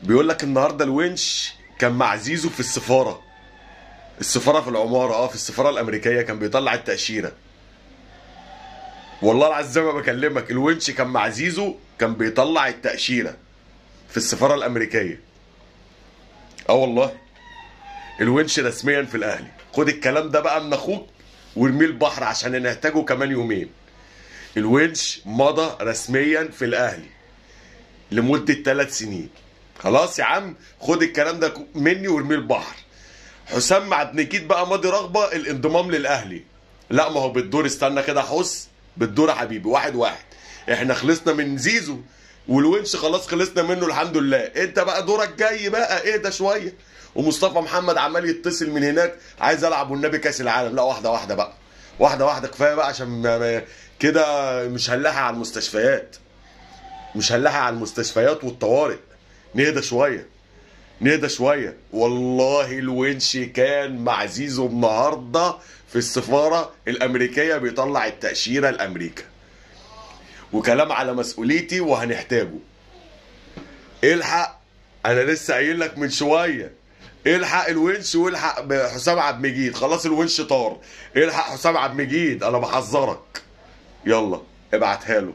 بيقول لك النهارده الونش كان مع زيزو في السفاره في العماره، في السفاره الامريكيه، كان بيطلع التاشيره. والله العظيم زي ما بكلمك، الونش كان مع زيزو كان بيطلع التاشيره في السفاره الامريكيه. والله الونش رسميا في الاهلي. خد الكلام ده بقى من اخوك وارميه البحر عشان نحتاجه كمان يومين. الونش مضى رسميا في الاهلي لمده 3 سنين. خلاص يا عم، خد الكلام ده مني وارميه البحر. حسام عبد المجيد بقى ماضي رغبه الانضمام للاهلي. لا، ما هو بالدور، استنى كده حس بالدور يا حبيبي، 1-1. احنا خلصنا من زيزو والونش خلاص خلصنا منه الحمد لله. انت بقى دورك جاي بقى، اهدى شويه. ومصطفى محمد عمال يتصل من هناك، عايز العب والنبي كاس العالم. لا، واحده واحده بقى، واحده واحده، كفايه بقى عشان كده مش هنلاحق على المستشفيات، مش هنلاحق على المستشفيات والطوارئ. نهدى شويه، نهدى شويه. والله الونش كان مع زيزو النهارده في السفاره الامريكيه بيطلع التاشيره لامريكا. وكلام على مسؤوليتي وهنحتاجه. الحق، انا لسه قايل لك من شويه، الحق الونش والحق حسام عبد المجيد. خلاص الونش طار، الحق حسام عبد المجيد، انا بحذرك. يلا ابعتها له.